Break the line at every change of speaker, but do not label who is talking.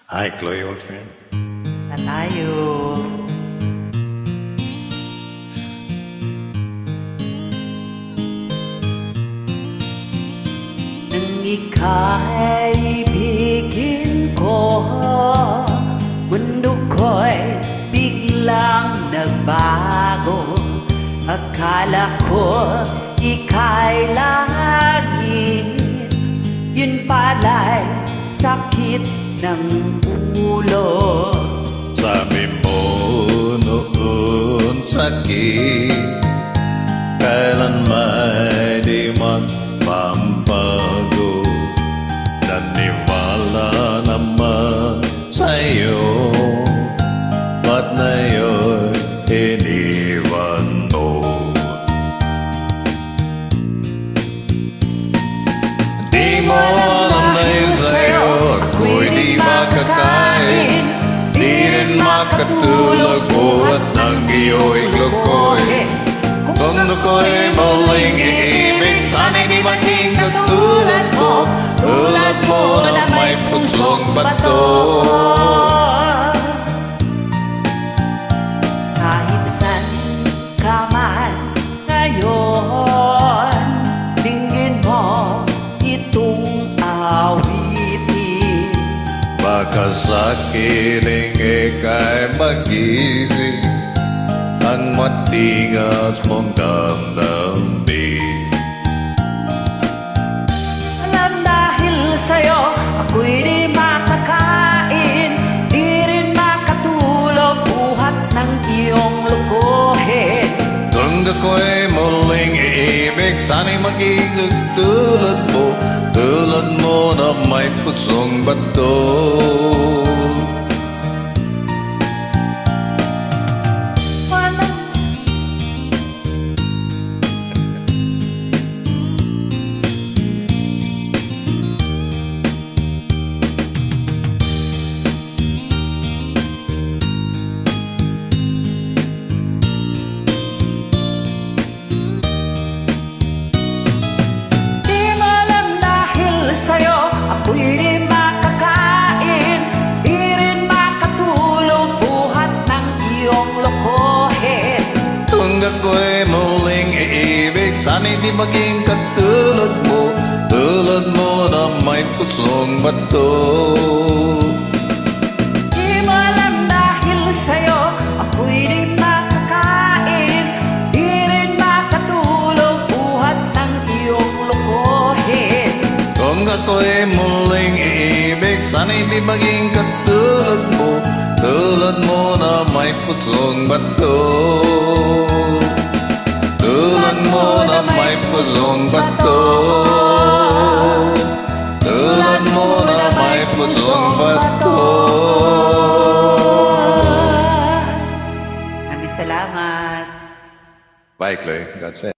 Hi, Chloe, old friend.
Na tayo. Nang ika'y ibigin ko, mundo ko'y biglang nagbago. Akala ko ika'y langit, yun pala'y sakit ng ulo.
Sabi mo noon sakit, kailan may di magbabago. Naniwala naman sa'yo, ba't ngayon iniwan mo? Di mo alam dahil sa'yo ako'y di makakain, di rin makatulog buhat ng iyo'y glukoy. Kung ako'y muling iibig, sana'y di maging katulad mo, tulad mo na may pusong bato.
Kahit san ka man ngayon, dinggin mo itong awitin.
Baka sakiling ika'y magising ang matigas mong damdamin.
Alam dahil sa'yo ako'y di makakain, di rin makatulog buhat ng iyong lukuhin.
Kung ako'y muling iibig, sana'y maging tulad mo na may pusong bato. Ako'y muling iibig, sana'y di maging katulad mo, tulad mo na may pusong bato.
Di mo alam dahil sa'yo ako'y di makakain, di rin makatulog buhat ng iyong lukuhin.
Kung ako'y muling iibig, sana'y di maging katulad mo, tulad mo na may pusong bato. Tulad mo na may pusong bato, tulad mo na may pusong bato.
Maraming salamat.
Bye, Chloe. God bless.